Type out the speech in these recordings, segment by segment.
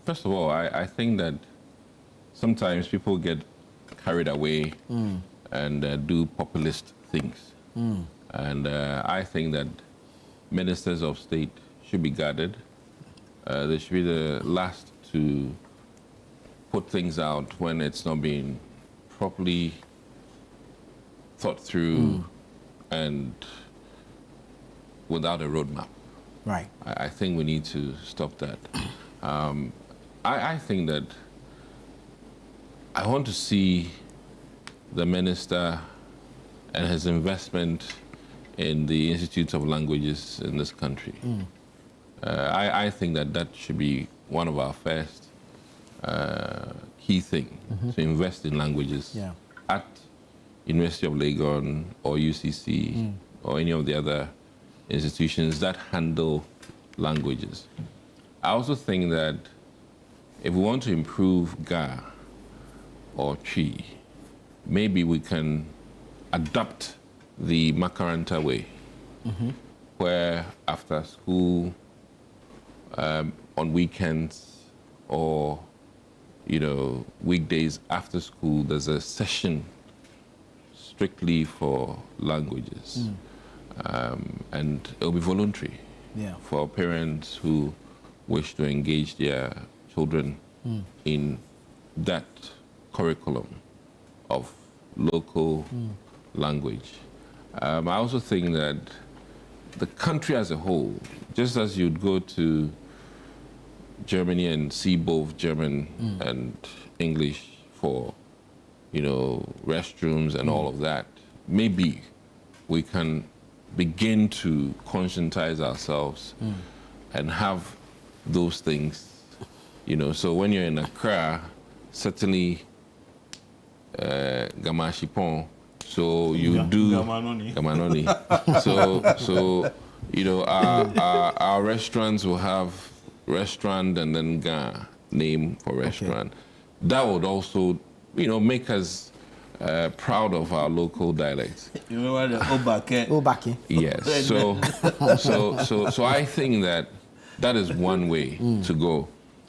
First of all, I think that sometimes people get carried away and do populist things. And I think that ministers of state should be guarded. They should be the last to put things out when it's not being properly thought through and without a roadmap. Right. I think we need to stop that. I think that I want to see the minister and his investment in the Institute of Languages in this country. I think that that should be one of our first key thing, to invest in languages at University of Legon or UCC or any of the other institutions that handle languages. I also think that if we want to improve Ga or Chi, maybe we can adopt the Makaranta way, where after school, on weekends, or weekdays after school, there's a session strictly for languages, and it'll be voluntary for parents who wish to engage their children in that curriculum of local language. I also think that the country as a whole, just as you'd go to Germany and see both German and English for, restrooms and all of that, maybe we can begin to conscientize ourselves and have those things, So when you're in Accra, certainly Gamashipon, so you do Gamanoni. So our restaurants will have restaurant and then Ga name for restaurant. Okay. That would also, make us proud of our local dialects. You remember the Obake? Obake. Yes. So I think that is one way to go.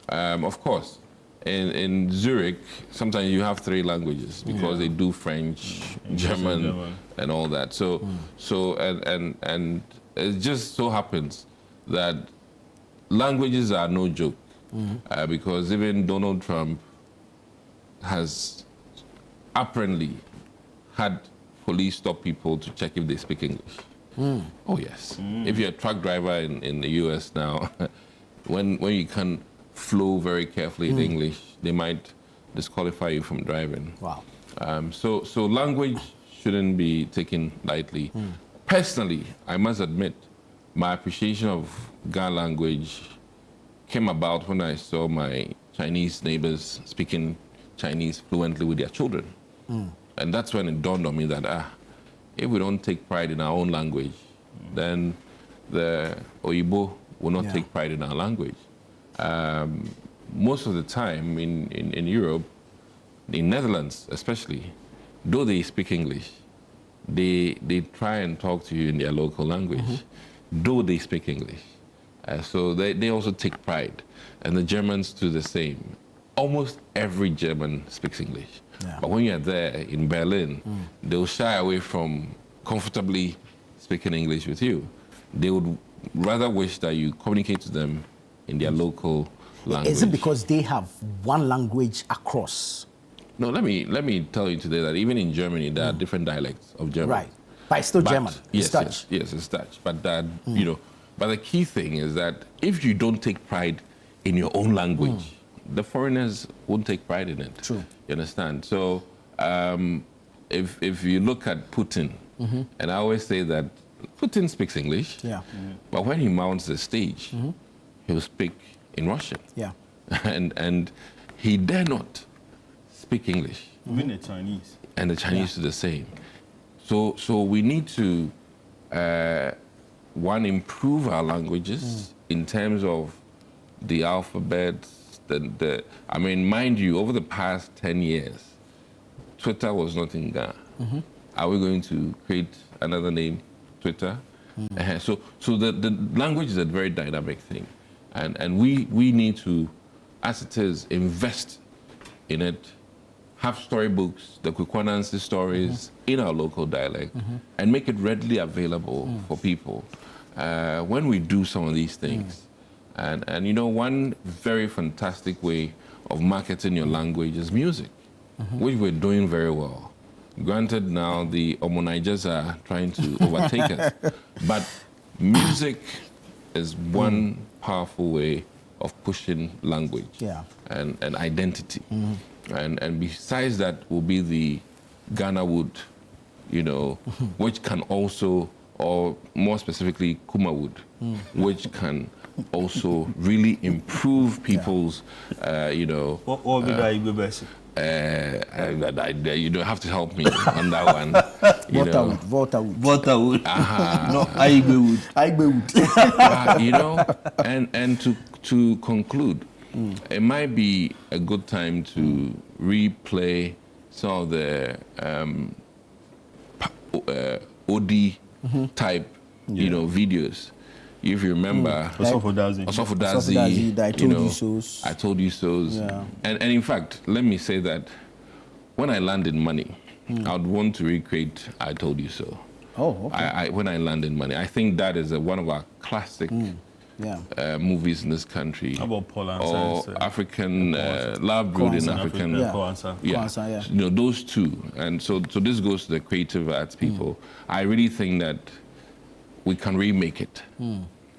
Of course, in Zurich, sometimes you have 3 languages because they do French, German, and all that. So and it just so happens that languages are no joke, because even Donald Trump has apparently had police stop people to check if they speak English. Oh yes. If you're a truck driver in the US now, when you can flow very carefully in English, they might disqualify you from driving. Wow. So language shouldn't be taken lightly. Personally, I must admit, my appreciation of Ga language came about when I saw my Chinese neighbors speaking Chinese fluently with their children. And that's when it dawned on me that, if we don't take pride in our own language, then the Oyibo will not take pride in our language. Most of the time in Europe, in Netherlands especially, though they speak English, they try and talk to you in their local language, though they speak English. So they also take pride. And the Germans do the same. Almost every German speaks English. Yeah. But when you're there in Berlin, they'll shy away from comfortably speaking English with you. They would rather wish that you communicate to them in their local language. Is it because they have one language across? No, let me tell you today that even in Germany, there are different dialects of German. Right, but it's still German. Yes, it's Dutch. Yes, it's Dutch. But that, but the key thing is that if you don't take pride in your own language, the foreigners won't take pride in it. True. You understand? So if you look at Putin, and I always say that Putin speaks English, but when he mounts the stage, he'll speak in Russian. Yeah. And he dare not speak English. Even the Chinese. And the Chinese do the same. So we need to, one, improve our languages in terms of the alphabets. I mean, mind you, over the past 10 years, Twitter was not in Ghana. Are we going to create another name, Twitter? So the language is a very dynamic thing. And we need to as it is, invest in it, have storybooks, the Kwekwanansi stories in our local dialect, and make it readily available for people. When we do some of these things, and you know, one very fantastic way of marketing your language is music, which we're doing very well. Granted, now the Omonigers are trying to overtake us, but music is one powerful way of pushing language and identity. And besides that will be the Ghana wood, you know, which can also, or more specifically, Kuma wood, which can also really improve people's, you know. What will be the Igbo best? You don't have to help me on that one. Water wood. No, Igbo wood. Igbo wood. You know, and to conclude, it might be a good time to replay some of the OD type, you know, videos. If you remember, Osofodazi, I told you so's. I told you so's. Yeah. And in fact, let me say that when I land in money, I'd want to recreate I Told You So. Oh, okay. When I land in money, I think that is one of our classic movies in this country. How about Paul and or Science, African Love Brewed in African. Yeah. You know, those two. And so this goes to the creative arts people. I really think that we can remake it.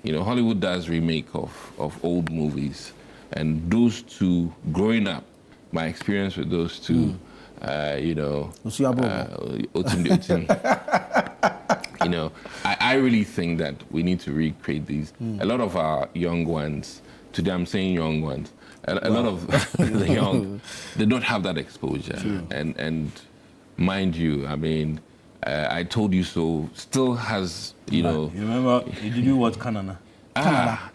You know, Hollywood does remake of old movies, and those two, growing up, my experience with those two, you know, you know, I really think that we need to recreate these. A lot of our young ones, today I'm saying young ones, a lot of the young, they don't have that exposure. And mind you, I mean, I Told You So still has, you know. You remember, did you watch Canada?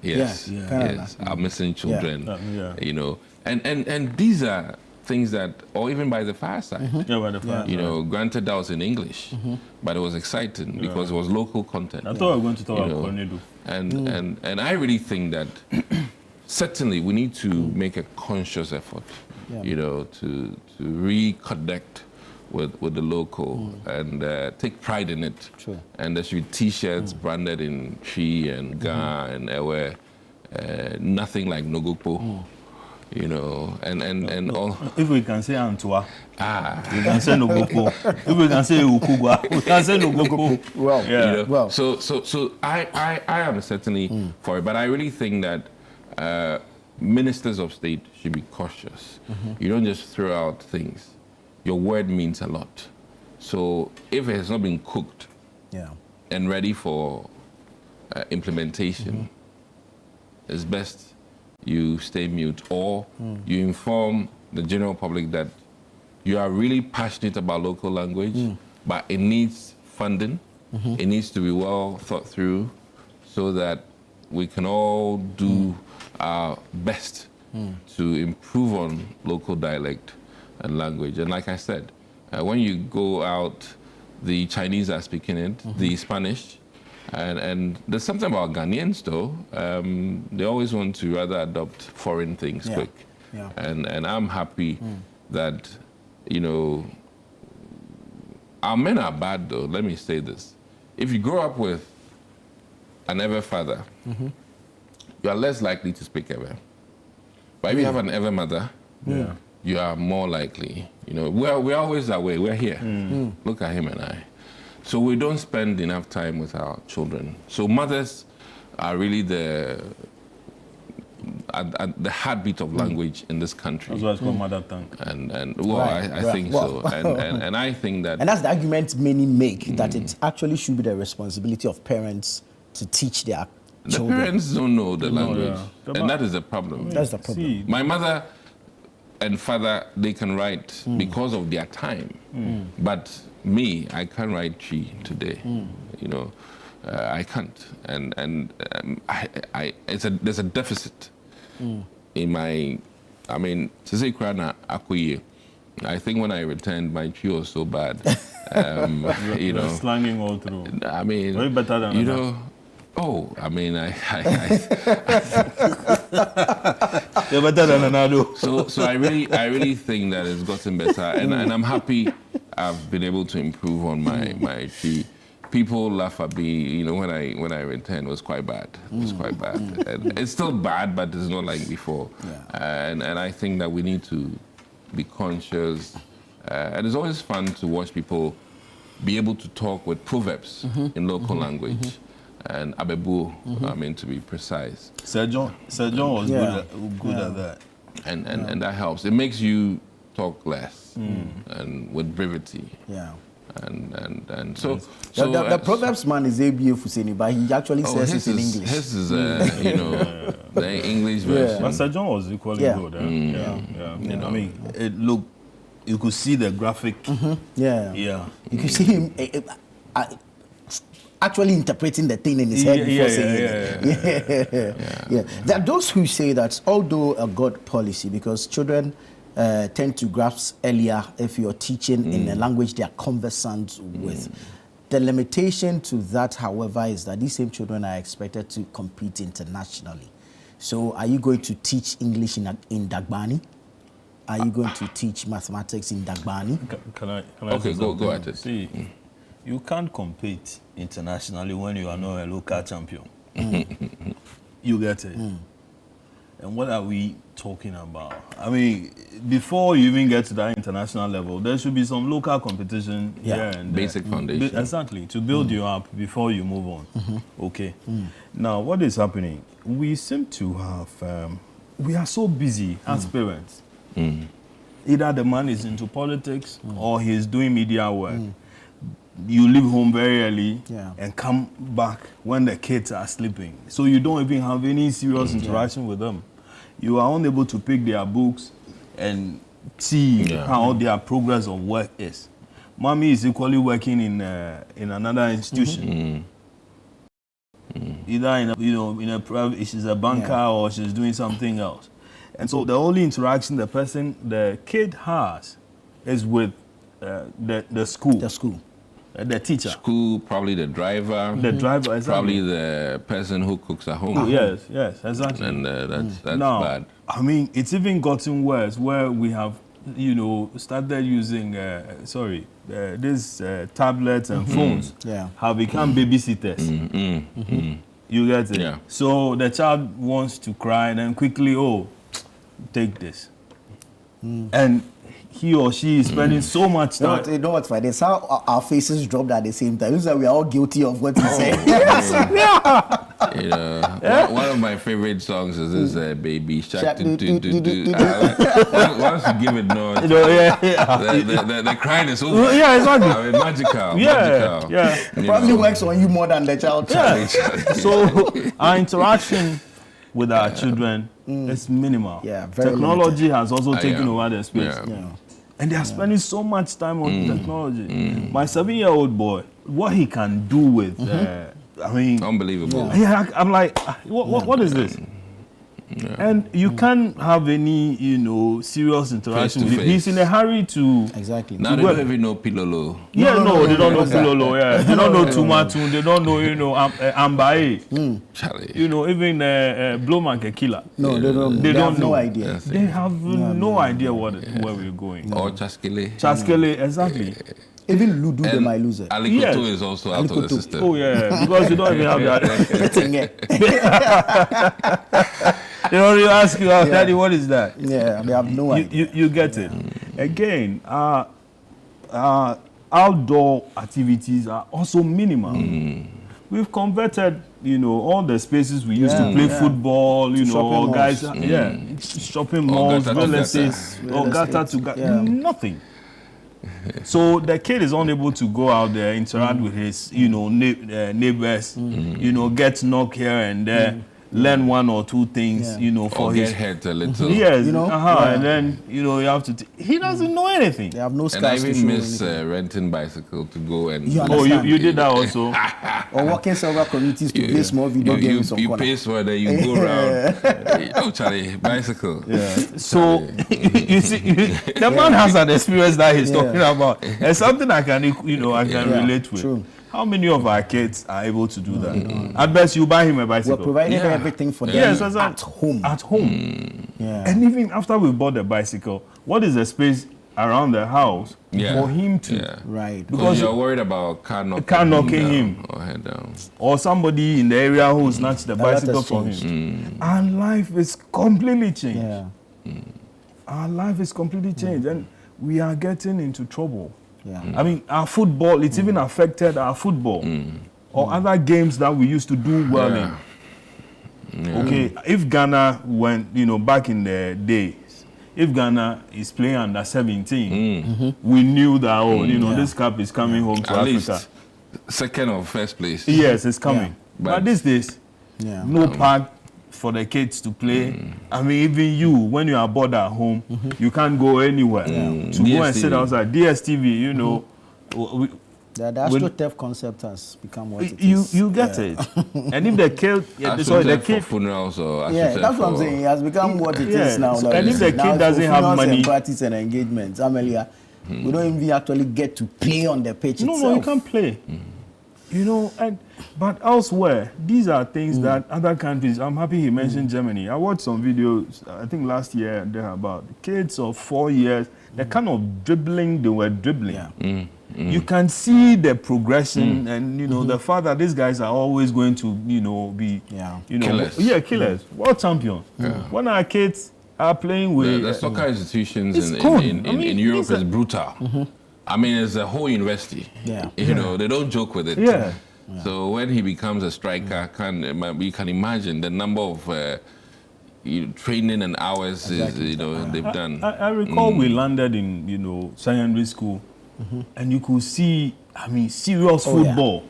Yes, yes. Our missing children, you know. And these are things that, or even By the Fireside. By the Fireside. You know, granted that was in English, but it was exciting because it was local content. I thought we were going to talk about Cornedu. And I really think that certainly we need to make a conscious effort, you know, to reconnect with the local and take pride in it. True. And there should be T-shirts branded in Chi and Ga and Ewe, nothing like Nogopo, you know, and all. If we can say Antua, we can say Nogopo. If we can say Ukugwa, we can say Nogopo. Well, you know? So I am certainly for it, but I really think that ministers of state should be cautious. You don't just throw out things. Your word means a lot. So if it has not been cooked and ready for implementation, it's best you stay mute, or you inform the general public that you are really passionate about local language, but it needs funding. It needs to be well thought through so that we can all do our best to improve on local dialect and language. And like I said, when you go out, the Chinese are speaking it, the Spanish, and there's something about Ghanaians though. They always want to rather adopt foreign things quick. And I'm happy that, you know, our men are bad though, let me say this. If you grow up with an Ewe father, you are less likely to speak Ewe. But if you have an Ewe mother, you are more likely. You know, we're always away. We're here. Look at him and I. So we don't spend enough time with our children. So mothers are really the heartbeat of language in this country. That's why it's called mother tongue. And well, I think so. And I think that. And that's the argument many make, that it actually should be the responsibility of parents to teach their children. The parents don't know the language, and that is the problem. That's the problem. See, my mother and father, they can write because of their time. But me, I can't write Chi today. You know, I can't. And there's a deficit in my, I mean, to say Krana Akuye, I think when I returned, my Chi was so bad. You know, slanging all through. I mean, way better than you know, I mean, You're better than Anado. So I really think that it's gotten better, and I'm happy I've been able to improve on my fee. People laugh at me, you know, when I returned, it was quite bad. It was quite bad. And it's still bad, but it's not like before. Yeah. And I think that we need to be conscious. And it's always fun to watch people be able to talk with proverbs in local language. And Abebu, I mean, to be precise. Sir John was good at that. And that helps. It makes you talk less and with brevity. Yeah. And so the Proverbs man is ABA Fuseni, but he actually says it in English. His is, you know, the English version. But Sir John was equally good. You know, I mean, it looked, you could see the graphic. Yeah. Yeah. You could see him actually interpreting the thing in his head before saying it. Yeah. There are those who say that although a good policy, because children tend to grasp earlier if you're teaching in a language they are conversant with. The limitation to that, however, is that these same children are expected to compete internationally. So are you going to teach English in Dagbani? Are you going to teach mathematics in Dagbani? Can I Okay, go at it. See, you can't compete internationally when you are not a local champion. You get it? And what are we talking about? I mean, before you even get to that international level, there should be some local competition here and there. Basic foundation. Exactly, to build you up before you move on. Okay. Now, what is happening? We seem to have, we are so busy as parents. Either the man is into politics or he's doing media work. You leave home very early and come back when the kids are sleeping. So you don't even have any serious interaction with them. You are unable to pick their books and see how their progress of work is. Mommy is equally working in another institution. Either in a private, she's a banker or she's doing something else. And so the only interaction the kid has is with the school. The school. The teacher. School, probably the driver. The driver, exactly. Probably the person who cooks at home. Yes, exactly. And that's now, bad. I mean, it's even gotten worse where we have, started using, these tablets and phones have become babysitters. You get it? Yeah. So the child wants to cry and then quickly, take this. And he or she is spending so much time. You know what's funny? It's how our faces dropped at the same time. It's like we are all guilty of what he said. One of my favorite songs is this Baby Shark. Once you give it noise, the crying is over. Yeah, exactly. I mean, magical. It probably works on you more than the child. So our interaction with our children is minimal. Technology has also taken over their space. And they are spending so much time on technology. My 7-year-old boy, what he can do with, unbelievable. I'm like, what is this? And you can't have any, serious interaction with him. He's in a hurry to... Exactly. Now they don't even know Pilolo. They don't know Pilolo, They don't know Tumatu, they don't know, Ambae. Charlie. Even Blowman Kekila. No, they don't know. No idea. They have no idea where we're going. Or Chaskele. Chaskele, exactly. Even Ludu, they might lose it. Alikoto is also out of the system. Oh, yeah, because you don't even have that. They only ask you, Daddy, what is that? Yeah, they have no idea. You get it. Again, outdoor activities are also minimal. We've converted, all the spaces we used to play football, all guys, shopping malls, real estate, or gata to nothing. So the kid is unable to go out there, interact with his, neighbors, get knocked here and there, learn one or two things, for or his... get hurt a little. Yes, and then, you have to... He doesn't know anything. They have no And I scars to even show miss anything. renting bicycle to go and... You did that also? Or working several communities to play small video games on You corner. pay for that, you go around. Charlie, bicycle. Yeah. So, you see, the man has an experience that he's talking about. It's something I can, relate with. True. How many of our kids are able to do that? At best, you buy him a bicycle. We're providing everything for them at home. At home. And even after we bought the bicycle, what is the space around the house for him to? Right. Because you're worried about car knocking him or head down. Or somebody in the area who snatched the bicycle from him. Our life is completely changed. Our life is completely changed. And we are getting into trouble. I mean, our football, it's even affected our football. Or other games that we used to do well in. Okay, if Ghana went, back in the days, if Ghana is playing under 17, we knew that, this cup is coming home to Africa. Least second or first place. Yes, it's coming. But these days, no park for the kids to play. I mean, even you, when you are bored at home, you can't go anywhere. To DSTV. go and sit outside. DSTV, The AstroTurf concept has become what it is. You get it. And if the kid, the kid for funerals or that's what I'm saying. It has become what it is now. And if the kid doesn't have money, and parties and engagements, Amelia, we don't even actually get to play on the pitch itself. No, you can't play. But elsewhere, these are things that other countries. I'm happy he mentioned Germany. I watched some videos, I think last year, there about kids of 4 years. The kind of dribbling they were dribbling. You can see the progression, and the fact that these guys are always going to, be, killers. Killers, world champions. When our kids are playing with the soccer institutions in in Europe is brutal. I mean, it's a whole university. They don't joke with it. So when he becomes a striker, you can imagine the number of training and hours they've done. I recall we landed in secondary school. And you could see, serious football.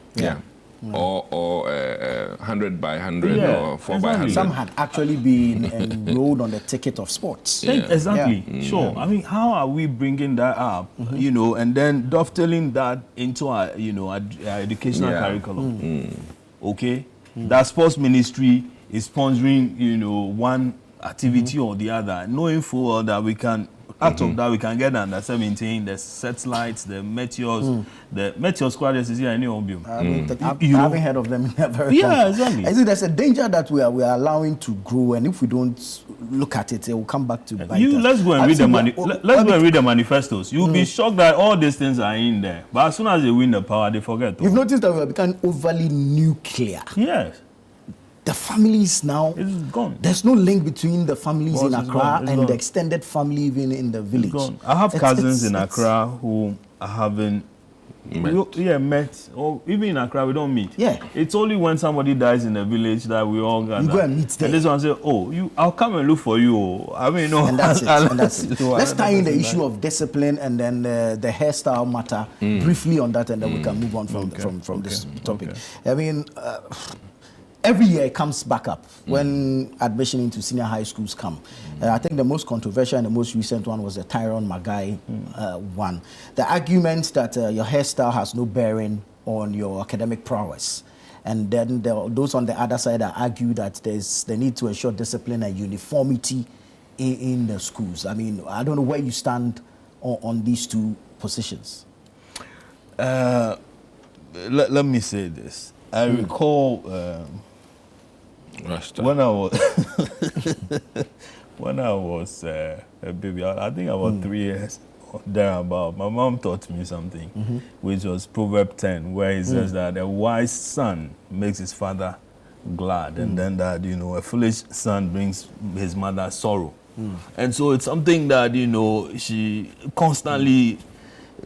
Or 100 by 100 or 4 by 100. Some had actually been enrolled on the ticket of sports. Exactly. Sure. I mean, how are we bringing that up, and then dovetailing that into our, our educational curriculum? Okay? That sports ministry is sponsoring, one activity or the other, knowing full well that we can. Out of that, we can get under 17, the satellites, the meteors, the meteor squadrons is here in Obium. I haven't heard of them in a very long time. Exactly. I think there's a danger that we are allowing to grow, and if we don't look at it, it will come back to bite us. Let's go and read the manifestos. You'll be shocked that all these things are in there. But as soon as they win the power, they forget. You've noticed that we have become overly nuclear. Yes. The families now, it's gone. There's no link between the families in Accra and the extended family even in the village. I have cousins in Accra who I haven't met. Or even in Accra, we don't meet. It's only when somebody dies in the village that we all gather. You go and meet them. And this one say, I'll come and look for you. I mean, no. And that's it. Let's tie in the issue of discipline and then the hairstyle matter briefly on that, and then we can move on from this topic. I mean, every year it comes back up when admission into senior high schools come. I think the most controversial and the most recent one was the Tyrone Magai one. The argument that your hairstyle has no bearing on your academic prowess. And then those on the other side argue that there's the need to ensure discipline and uniformity in the schools. I mean, I don't know where you stand on these two positions. Let me say this. I recall when I was a baby, I think about 3 years thereabout, my mom taught me something, which was Proverb 10, where it says that a wise son makes his father glad, and then that, a foolish son brings his mother sorrow. And so it's something that, she constantly,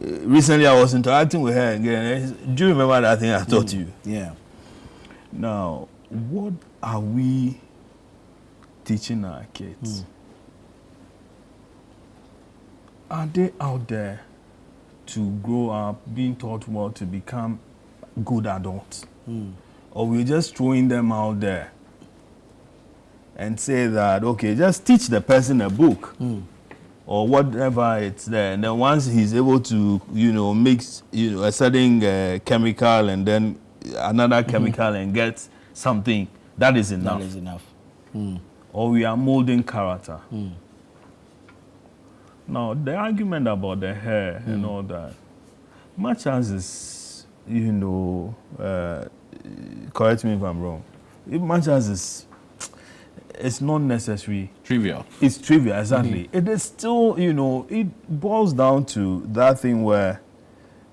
recently I was interacting with her again. Do you remember that thing I taught you? Yeah. Now, what are we teaching our kids? Are they out there to grow up being taught well to become good adults? Or we're just throwing them out there and say that, okay, just teach the person a book or whatever it's there. And then once he's able to, mix, a certain chemical and then another chemical and get something, that is enough. That is enough. Or we are molding character. Now, the argument about the hair and all that, much as it's you know, correct me if I'm wrong, much as it's not necessary. Trivial. It's trivial, exactly. It is still, you know, it boils down to that thing where,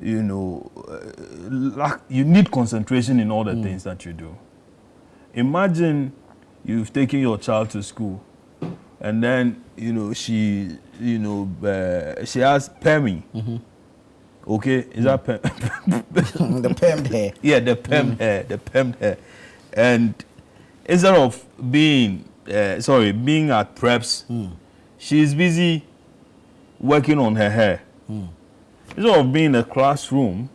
you know, you need concentration in all the things that you do. Imagine you've taken your child to school, and then, you know, she has permy. Okay, is that The permed hair. Yeah, the permed hair, the permed hair, and instead of being being at preps, she's busy working on her hair. Instead of being in a classroom,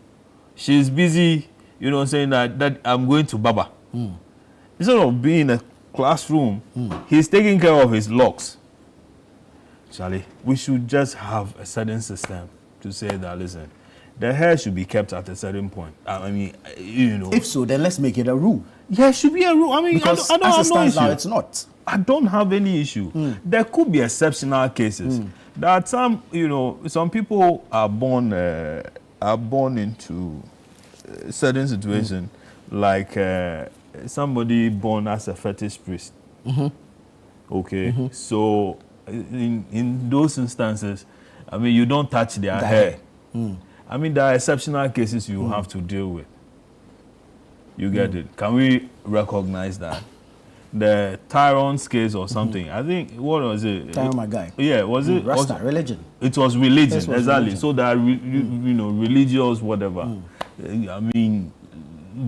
she's busy, you know, saying that I'm going to Baba. Instead of being in a classroom, he's taking care of his locks. Charlie, we should just have a certain system to say that, listen, the hair should be kept at a certain point. I mean, you know. If so, then let's make it a rule. Yeah, it should be a rule. I mean, Because I don't as have it no stands issue. now, it's not. I don't have any issue. There could be exceptional cases. There are some, you know, some people are born into a certain situation, like somebody born as a fetish priest. Okay, so in those instances, I mean, you don't touch their hair. I mean, there are exceptional cases you have to deal with. You get it? Can we recognize that? The Tyrone's case or something. I think, what was it? Tyrone, my guy. Yeah, was it? Rasta, religion. It was religion, Yes, it was exactly. religion. So there are, you know, religious whatever. I mean,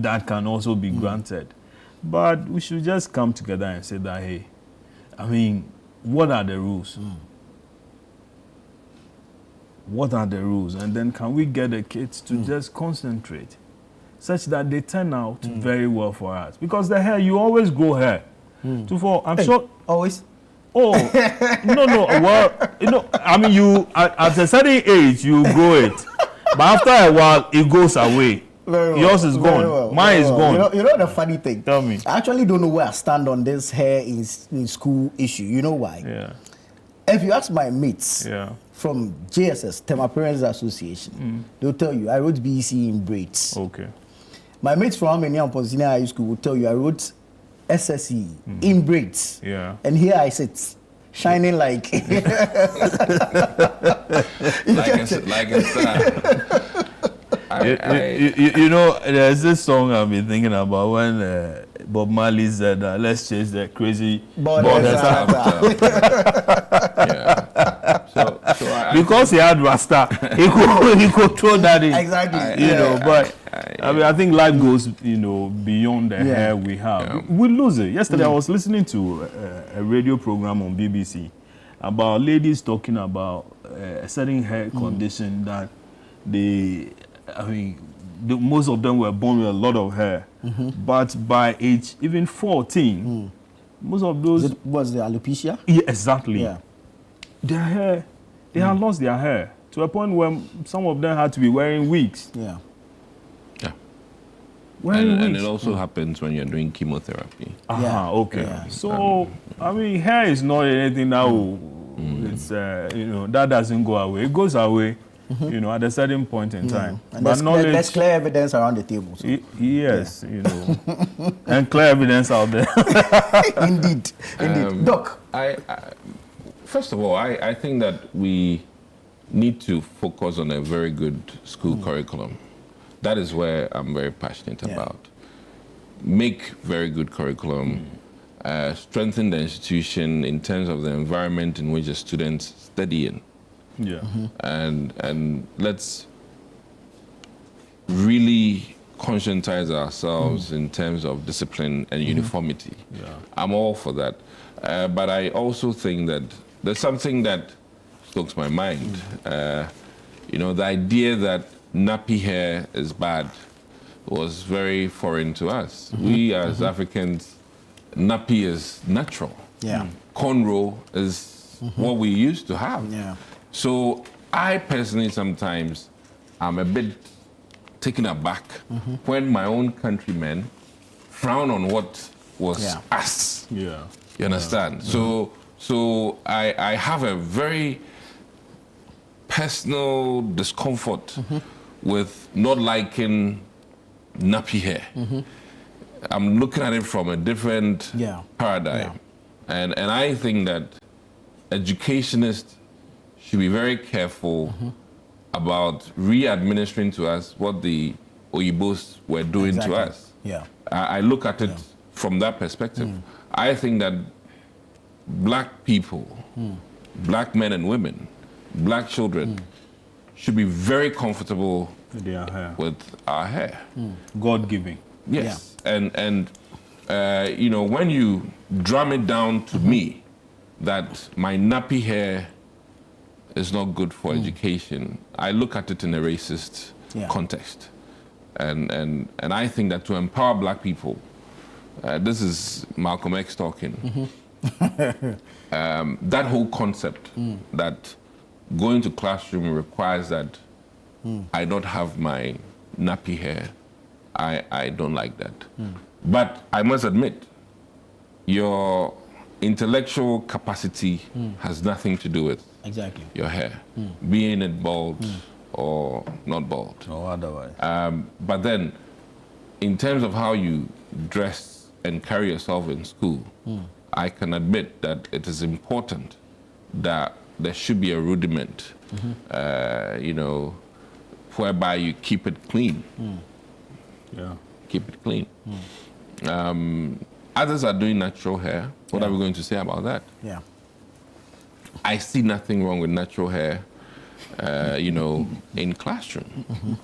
that can also be granted. But we should just come together and say that, hey, I mean, what are the rules? What are the rules? And then can we get the kids to just concentrate such that they turn out very well for us? Because the hair, you always grow hair. I'm sure. Always. Oh, no. Well, you know, I mean, you at a certain age, you grow it. But after a while, it goes away. Very well. Yours is Very gone. well. Mine Very is well. gone. You know the funny thing? Tell me. I actually don't know where I stand on this hair in school issue. You know why? Yeah. If you ask my mates Yeah. from JSS, Tema Parents Association, they'll tell you I wrote BC in braids. Okay. My mates from Amenia and Ponsina High School will tell you I wrote SSE in braids. Yeah. And here I sit, shining like Like a star. You know, there's this song I've been thinking about when Bob Marley said, let's chase the crazy Borders after. Yeah. So because he had Rasta, he could throw that in. Exactly. You know, but I mean, I think life goes, you know, beyond the hair we have. Yeah. We lose it. Yesterday, I was listening to a radio program on BBC about ladies talking about a certain hair condition that most of them were born with a lot of hair. But by age even 14, most of those... Was the alopecia? Yeah, exactly. Yeah. Their hair, they had lost their hair to a point where some of them had to be wearing wigs. Yeah. and it also happens when you're doing chemotherapy. Okay. Yeah. So, I mean, hair is not anything that it's, you know, that doesn't go away. It goes away, you know, at a certain point in time. And But there's clear evidence around the table. So. Yes, you know, and clear evidence out there. Indeed. Doc. First of all, I think that we need to focus on a very good school curriculum. That is where I'm very passionate about. Make very good curriculum, strengthen the institution in terms of the environment in which the students study in. Yeah. And let's really conscientize ourselves in terms of discipline and uniformity. Yeah. I'm all for that. But I also think that there's something that stokes my mind. You know, the idea that nappy hair is bad was very foreign to us. We as Africans, nappy is natural. Yeah. Cornrow is what we used to have. Yeah. So I personally sometimes am a bit taken aback when my own countrymen frown on what was us. Yeah. You understand? So I have a very personal discomfort with not liking nappy hair. I'm looking at it from a different paradigm. And I think that educationists should be very careful about re-administering to us what the Oyibos were doing to us. I look at it from that perspective. I think that black people, black men and women, black children should be very comfortable with our hair. God-giving. Yes. And you know, when you drum it down to me that my nappy hair is not good for education, I look at it in a racist context. And I think that to empower black people, this is Malcolm X talking, that whole concept that going to classroom requires that I not have my nappy hair, I don't like that. But I must admit, your intellectual capacity has nothing to do with your hair, being it bald or not bald. Or otherwise. But then, in terms of how you dress and carry yourself in school, I can admit that it is important that there should be a rudiment, you know, whereby you keep it clean. Keep it clean. Others are doing natural hair. What are we going to say about that? I see nothing wrong with natural hair, you know, in classroom.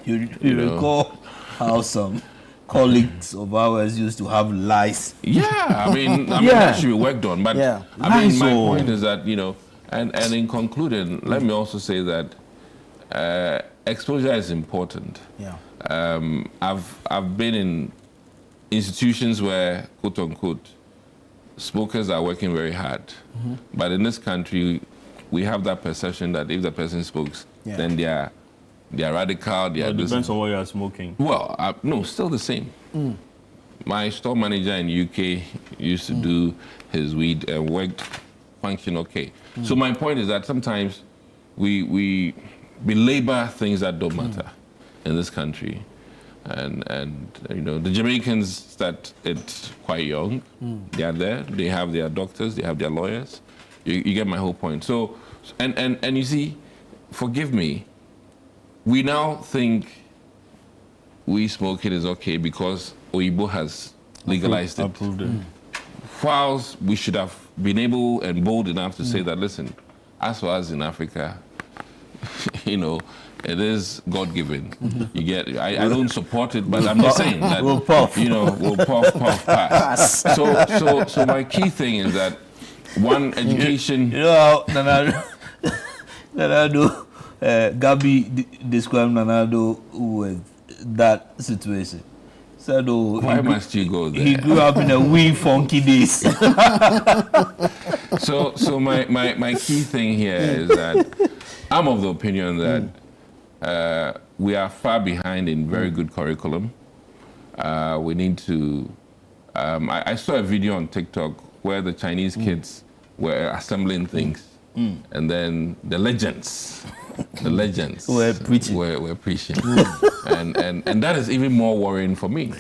You recall how some colleagues of ours used to have lice? I mean that should be worked on. But I mean, my point is that, you know, and in concluding, let me also say that exposure is important. I've been in institutions where, quote unquote, smokers are working very hard. But in this country, we have that perception that if the person smokes, then they are radical. It depends on what you are smoking. Well, no, still the same. My store manager in UK used to do his weed and worked, function okay. So my point is that sometimes we belabor things that don't matter in this country. And you know, the Jamaicans start it quite young. They are there. They have their doctors. They have their lawyers. You get my whole point. So, and you see, forgive me, we now think we smoking is okay because Oyibo has legalized it. Approved it. Whilst we should have been able and bold enough to say that, listen, as for us in Africa, you know, it is God-given. You get. I don't support it, but I'm just saying that we'll puff. You know, we'll puff, pass. So my key thing is that one, education. You know how Nanado, Gabi described Nanado with that situation. Said, why must you go there? He grew up in a wee funky days. So my key thing here is that I'm of the opinion that we are far behind in very good curriculum. We need to. I saw a video on TikTok where the Chinese kids were assembling things, and then the legends were preaching. Were preaching, and that is even more worrying for me.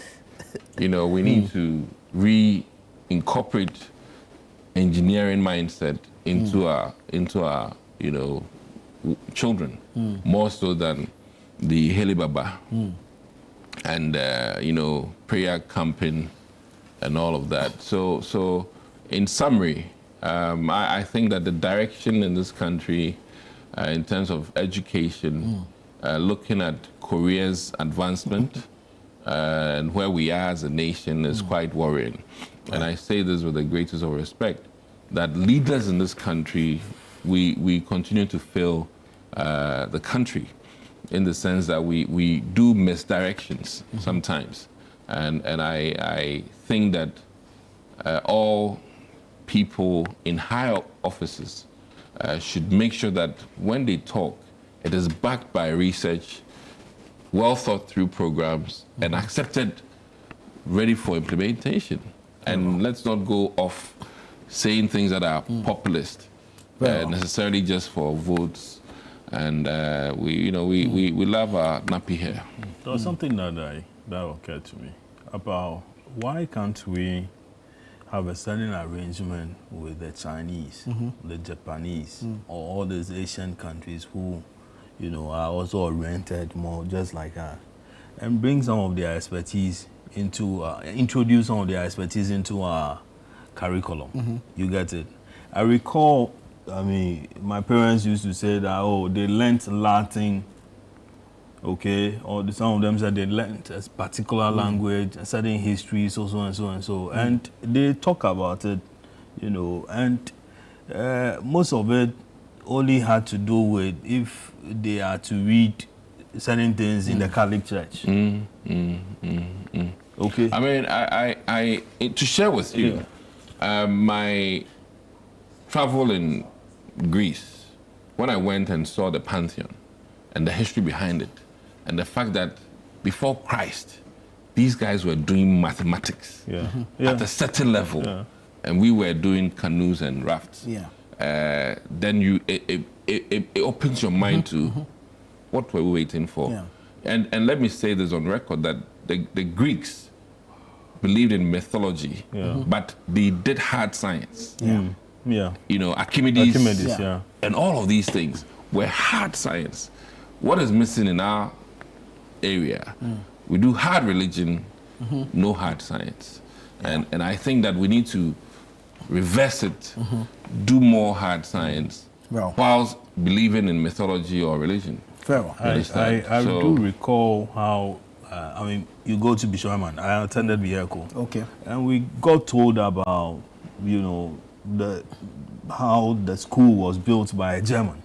You know, we need to reincorporate engineering mindset into our you know, children, more so than the Heli Baba and you know, prayer camping and all of that. So in summary, I think that the direction in this country in terms of education, looking at Korea's advancement and where we are as a nation is quite worrying. Right. And I say this with the greatest of respect, that leaders in this country, we continue to fail the country in the sense that we do misdirections sometimes. And I think that all people in higher offices should make sure that when they talk, it is backed by research, well thought through programs, and accepted, ready for implementation. And let's not go off saying things that are populist, necessarily just for votes. And we love our nappy hair. There was something that that occurred to me about why can't we have a certain arrangement with the Chinese, the Japanese, or all these Asian countries who, you know, are also oriented more just like us, and bring some of their expertise into, introduce some of their expertise into our curriculum. You get it? I recall, I mean, my parents used to say that, oh, they learnt Latin, okay, or some of them said they learnt a particular language, a certain history, so and so and so, and they talk about it, you know, and most of it only had to do with if they are to read certain things in the Catholic Church. Okay. I mean, I to share with you, my travel in Greece, when I went and saw the Pantheon and the history behind it, and the fact that before Christ, these guys were doing mathematics at a certain level, and we were doing canoes and rafts. Then it opens your mind to what were we waiting for. And let me say this on record, that the Greeks believed in mythology, but they did hard science. You know, Archimedes and all of these things were hard science. What is missing in our area? We do hard religion, no hard science. And I think that we need to reverse it, do more hard science, whilst believing in mythology or religion. I do recall how, I mean, you go to Bishop Herman. I attended Bieko. Okay. And we got told about, you know, how the school was built by a German.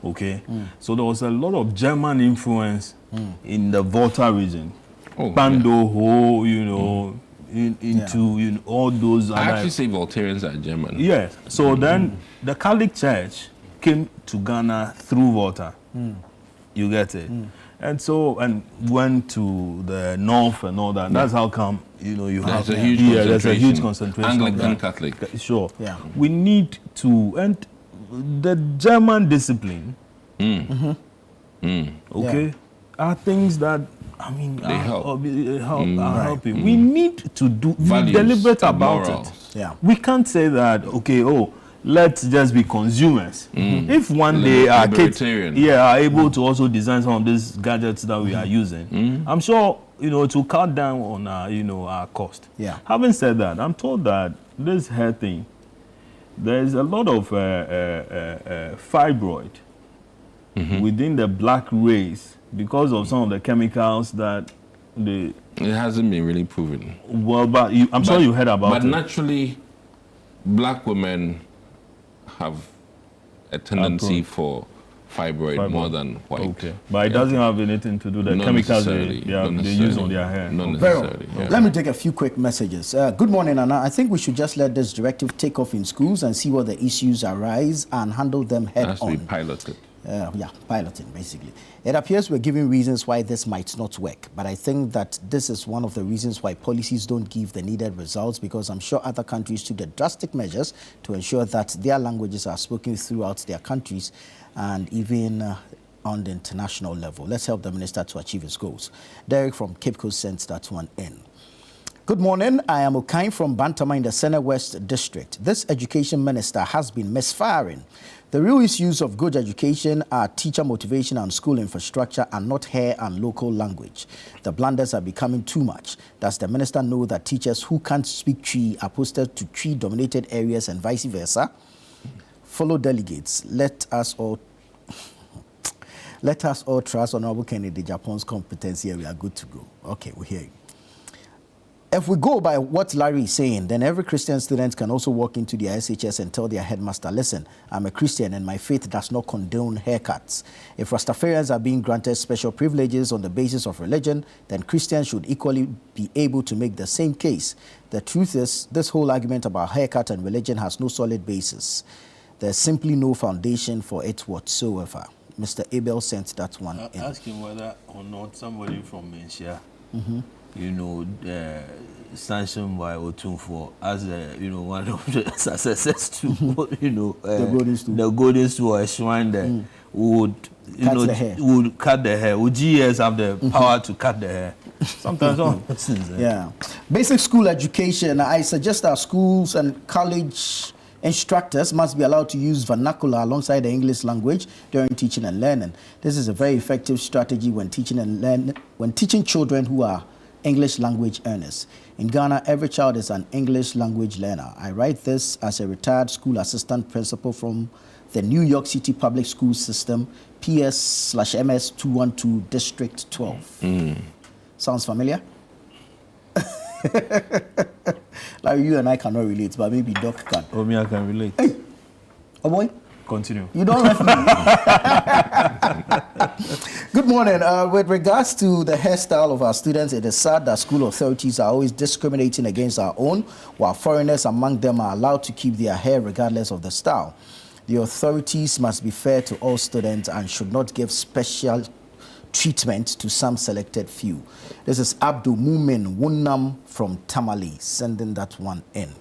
Okay. So there was a lot of German influence in the Volta region. Bandoho, you know, into you know, all those I actually say Voltarians are German. Yes. So then the Catholic Church came to Ghana through Volta. You get it? And so, and went to the north and all that. That's how come, you know, you have there's a huge concentration. Anglican, Catholic. Sure. We need to, and the German discipline, okay, are things that, I mean, they help. Are helping. We need to be deliberate about it. We can't say that, okay, oh, let's just be consumers. If one day our kids are able to also design some of these gadgets that we are using, I'm sure, you know, to cut down on our, you know, our cost. Having said that, I'm told that this hair thing, there's a lot of fibroid within the black race because of some of the chemicals that it hasn't been really proven. Well, but I'm sure you heard about it. But naturally, black women have a tendency for fibroid more than white. Okay, but it doesn't have anything to do with the chemicals they use on their hair. Not necessarily. Let me take a few quick messages. Good morning, Anna. I think we should just let this directive take off in schools and see what the issues arise and handle them head on. It has to be piloted. Piloting, basically. It appears we're giving reasons why this might not work, but I think that this is one of the reasons why policies don't give the needed results, because I'm sure other countries took the drastic measures to ensure that their languages are spoken throughout their countries and even on the international level. Let's help the minister to achieve his goals. Derek from Cape Coast sends that one in. Good morning. I am Okain from Bantama in the Senate West District. This education minister has been misfiring. The real issues of good education are teacher motivation and school infrastructure, and not hair and local language. The blunders are becoming too much. Does the minister know that teachers who can't speak Twi are posted to Twi-dominated areas and vice versa? Fellow delegates, let us all trust Honorable Kennedy Japan's competency and we are good to go. Okay, we hear you. If we go by what Larry is saying, then every Christian student can also walk into their SHS and tell their headmaster, listen, I'm a Christian and my faith does not condone haircuts. If Rastafarians are being granted special privileges on the basis of religion, then Christians should equally be able to make the same case. The truth is, this whole argument about haircut and religion has no solid basis. There's simply no foundation for it whatsoever. Mr. Abel sent that one in. Asking whether or not somebody from Menchia, you know, sanctioned by Otunfo as you know, one of the successors to you know the golden stool or a shrine there would Cut the hair. will cut the hair. Would GS have the power to cut the hair? Sometimes one person's Yeah. Basic school education. I suggest that schools and college instructors must be allowed to use vernacular alongside the English language during teaching and learning. This is a very effective strategy when teaching children who are English language earners. In Ghana, every child is an English language learner. I write this as a retired school assistant principal from the New York City Public School System, PS/MS 212, District 12. Sounds familiar? Like you and I cannot relate, but maybe Doc can. Oh, me, I can relate. Hey, oh boy. Continue. You don't left me. Good morning. With regards to the hairstyle of our students, it is sad that school authorities are always discriminating against our own, while foreigners among them are allowed to keep their hair regardless of the style. The authorities must be fair to all students and should not give special treatment to some selected few. This is Abdul Mumin Wunnam from Tamale sending that one in.